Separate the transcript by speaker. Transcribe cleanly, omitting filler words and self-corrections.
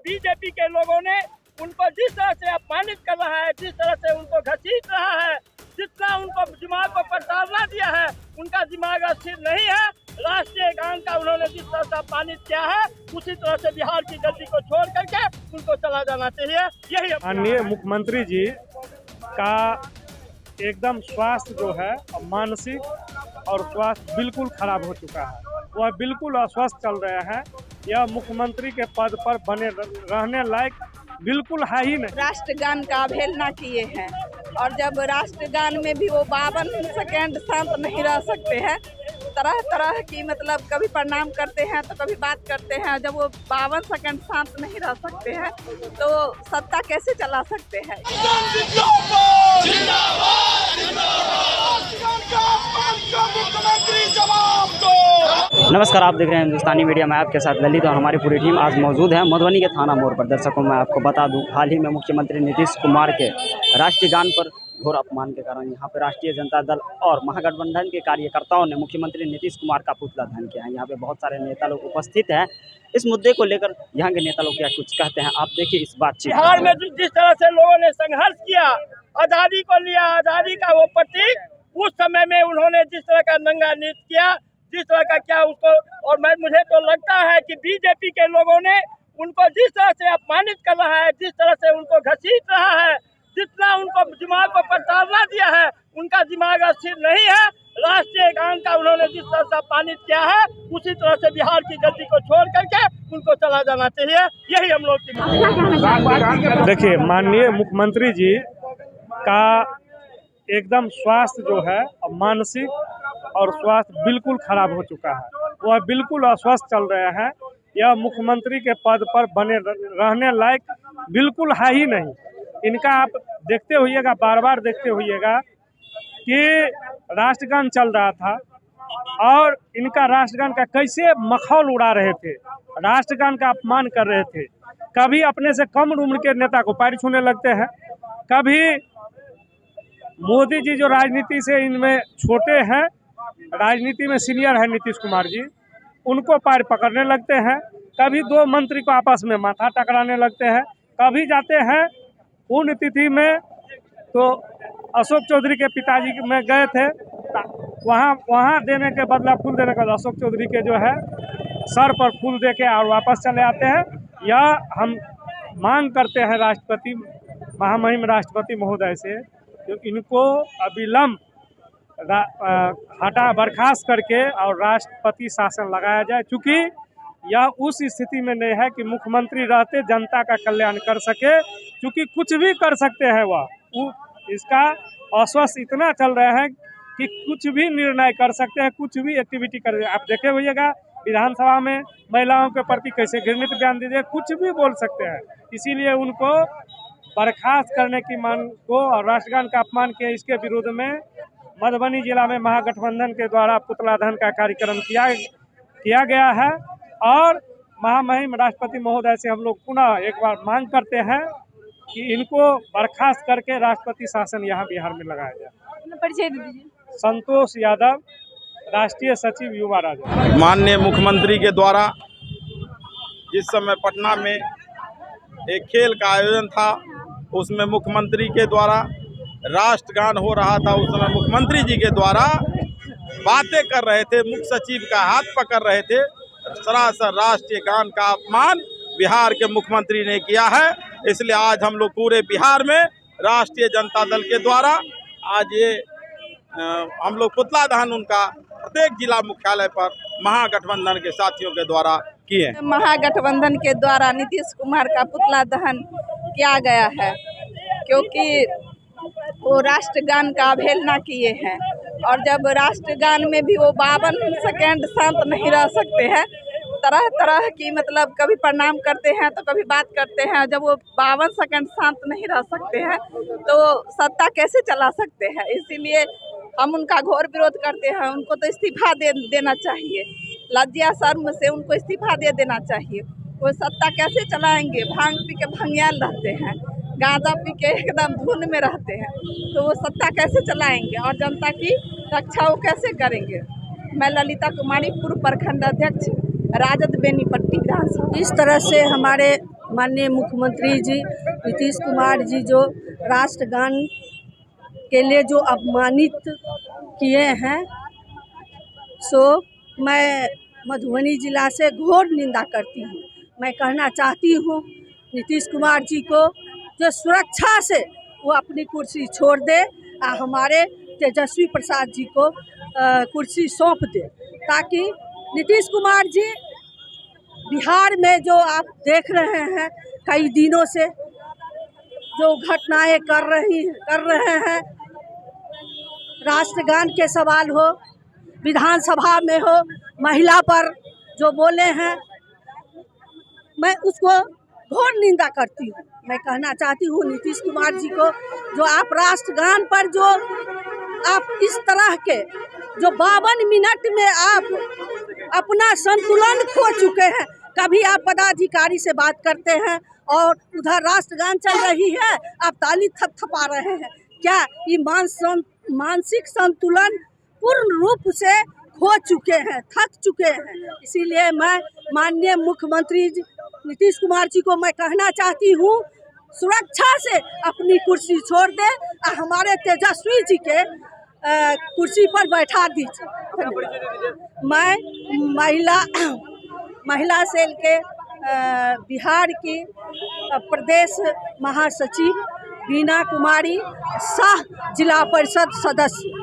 Speaker 1: BJP के लोगों ने उनको जिस तरह से अपमानित कर रहा है, जिस तरह से उनको घसीट रहा है, जितना उनको दिमाग को प्रताड़ना दिया है, उनका दिमाग स्थिर नहीं है। राष्ट्रीय गान का उन्होंने जिस तरह से अपमानित किया है, उसी तरह से बिहार की गद्दी को छोड़ करके उनको चला जाना चाहिए। यही
Speaker 2: माननीय मुख्यमंत्री जी का एकदम स्वास्थ्य जो है मानसिक और स्वास्थ्य बिल्कुल खराब हो चुका है। वह बिल्कुल अस्वस्थ चल रहे हैं। यह मुख्यमंत्री के पद पर बने रहने लायक बिल्कुल है ही नहीं।
Speaker 3: राष्ट्रगान का अवहेलना किए हैं और जब राष्ट्रगान में भी वो 52 सेकेंड शांत नहीं रह सकते हैं, तरह तरह की मतलब कभी प्रणाम करते हैं तो कभी बात करते हैं। जब वो 52 सेकेंड शांत नहीं रह सकते हैं तो सत्ता कैसे चला सकते हैं।
Speaker 4: नमस्कार, आप देख रहे हैं हिंदुस्तानी मीडिया में आपके साथ ललित और हमारी पूरी टीम आज मौजूद है मधुबनी के थाना मोड़ पर। दर्शकों मैं आपको बता दूं, हाल ही में मुख्यमंत्री नीतीश कुमार के राष्ट्रीय गान पर घोर अपमान के कारण यहां पर राष्ट्रीय जनता दल और महागठबंधन के कार्यकर्ताओं ने मुख्यमंत्री नीतीश कुमार का पुतला दहन किया है। यहाँ पे बहुत सारे नेता लोग उपस्थित हैं। इस मुद्दे को लेकर यहाँ के नेता लोग क्या कुछ कहते हैं, आप देखिए इस बातचीत।
Speaker 1: बिहार में जिस तरह से लोगों ने संघर्ष किया, आजादी को लिया, आजादी का वो प्रतीक, उस समय में उन्होंने जिस तरह का नंगा नृत्य किया, जिस तरह का क्या उसको, और मुझे तो लगता है कि बीजेपी के लोगों ने उनको जिस तरह से अपमानित कर रहा है, जिस तरह से उनको घसीट रहा है, जितना उनको दिमाग को प्रताड़ना दिया है, उनका दिमाग स्थिर नहीं है। राष्ट्रीय गान का उन्होंने जिस तरह से अपमानित किया है, उसी तरह से बिहार की गद्दी को छोड़ करके उनको चला जाना चाहिए। यही हम लोग की।
Speaker 2: देखिए, माननीय मुख्यमंत्री जी का एकदम स्वास्थ्य जो है मानसिक और स्वास्थ्य बिल्कुल खराब हो चुका है। वह बिल्कुल अस्वस्थ चल रहे हैं। यह मुख्यमंत्री के पद पर बने रहने लायक बिल्कुल है ही नहीं। इनका आप देखते होइएगा, बार बार देखते होइएगा कि राष्ट्रगान चल रहा था और इनका राष्ट्रगान का कैसे मखौल उड़ा रहे थे, राष्ट्रगान का अपमान कर रहे थे। कभी अपने से कम उम्र के नेता को पैर छूने लगते हैं, कभी मोदी जी जो राजनीति से इनमें छोटे हैं, राजनीति में सीनियर है नीतीश कुमार जी, उनको पैर पकड़ने लगते हैं। कभी दो मंत्री को आपस में माथा टकराने लगते हैं। कभी जाते हैं पुण्यतिथि में तो अशोक चौधरी के पिताजी में गए थे, वहाँ देने के बदला फूल देने का अशोक चौधरी के जो है सर पर फूल दे के और वापस चले आते हैं। यह हम मांग करते हैं राष्ट्रपति, महामहिम राष्ट्रपति महोदय से, जो इनको अविलंब बर्खास्त करके और राष्ट्रपति शासन लगाया जाए। चूँकि यह उस स्थिति में नहीं है कि मुख्यमंत्री रहते जनता का कल्याण कर सके, क्योंकि कुछ भी कर सकते हैं वह, इसका अस्वस्थ इतना चल रहे हैं कि कुछ भी निर्णय कर सकते हैं, कुछ भी एक्टिविटी कर। आप देखे होइएगा विधानसभा में महिलाओं के प्रति कैसे घृणित बयान दीजिए, कुछ भी बोल सकते हैं। इसीलिए उनको बर्खास्त करने की मांग को और राष्ट्रगान का अपमान के इसके विरोध में मधुबनी जिला में महागठबंधन के द्वारा पुतला दहन का कार्यक्रम किया गया है। और महामहिम राष्ट्रपति महोदय से हम लोग पुनः एक बार मांग करते हैं कि इनको बर्खास्त करके राष्ट्रपति शासन यहाँ बिहार में लगाया जाए।
Speaker 3: परिचय दे दीजिए।
Speaker 2: संतोष यादव, राष्ट्रीय सचिव युवा राज्य।
Speaker 5: माननीय मुख्यमंत्री के द्वारा जिस समय पटना में एक खेल का आयोजन था, उसमें मुख्यमंत्री के द्वारा राष्ट्रगान हो रहा था। उस समय मुख्यमंत्री जी के द्वारा बातें कर रहे थे, मुख्य सचिव का हाथ पकड़ रहे थे। सरासर राष्ट्रीय गान का अपमान बिहार के मुख्यमंत्री ने किया है। इसलिए आज हम लोग पूरे बिहार में राष्ट्रीय जनता दल के द्वारा आज ये हम लोग पुतला दहन उनका प्रत्येक जिला मुख्यालय पर महागठबंधन के साथियों के द्वारा किए।
Speaker 3: महागठबंधन के द्वारा नीतीश कुमार का पुतला दहन किया गया है, क्योंकि वो राष्ट्रगान का अवहेलना किए हैं और जब राष्ट्रगान में भी वो 52 सेकेंड शांत नहीं रह सकते हैं, तरह तरह की मतलब कभी प्रणाम करते हैं तो कभी बात करते हैं। जब वो 52 सेकेंड शांत नहीं रह सकते हैं तो सत्ता कैसे चला सकते हैं। इसीलिए हम उनका घोर विरोध करते हैं। उनको तो इस्तीफा देना चाहिए, लज्जा शर्म से उनको इस्तीफा दे देना चाहिए। वो सत्ता कैसे चलाएंगे, भांग पी के भंगियाल रहते हैं, गांजा पी के एकदम धुन में रहते हैं, तो वो सत्ता कैसे चलाएंगे और जनता की रक्षा वो कैसे करेंगे। मैं ललिता कुमारी, पूर्व प्रखंड अध्यक्ष, राजद बेनीपट्टी विधानसभा।
Speaker 6: इस तरह से हमारे माननीय मुख्यमंत्री जी नीतीश कुमार जी जो राष्ट्रगान के लिए जो अपमानित किए हैं, सो मैं मधुबनी जिला से घोर निंदा करती हूँ। मैं कहना चाहती हूँ नीतीश कुमार जी को जो सुरक्षा से वो अपनी कुर्सी छोड़ दे और हमारे तेजस्वी प्रसाद जी को कुर्सी सौंप दे, ताकि नीतीश कुमार जी बिहार में जो आप देख रहे हैं कई दिनों से जो घटनाएं कर रहे हैं, राष्ट्रगान के सवाल हो, विधानसभा में हो, महिला पर जो बोले हैं, मैं उसको घोर निंदा करती हूँ। मैं कहना चाहती हूँ नीतीश कुमार जी को, जो आप राष्ट्रगान पर जो आप इस तरह के जो 52 मिनट में आप अपना संतुलन खो चुके हैं। कभी आप पदाधिकारी से बात करते हैं और उधर राष्ट्रगान चल रही है, आप ताली थपथपा रहे हैं। क्या ये मानसिक संतुलन पूर्ण रूप से खो चुके हैं, थक चुके हैं। इसीलिए मैं माननीय मुख्यमंत्री नीतीश कुमार जी को मैं कहना चाहती हूँ, सुरक्षा से अपनी कुर्सी छोड़ दे और हमारे तेजस्वी जी के कुर्सी पर बैठा दीजिए। मैं महिला सेल के बिहार की प्रदेश महासचिव बीना कुमारी शाह, जिला परिषद सदस्य।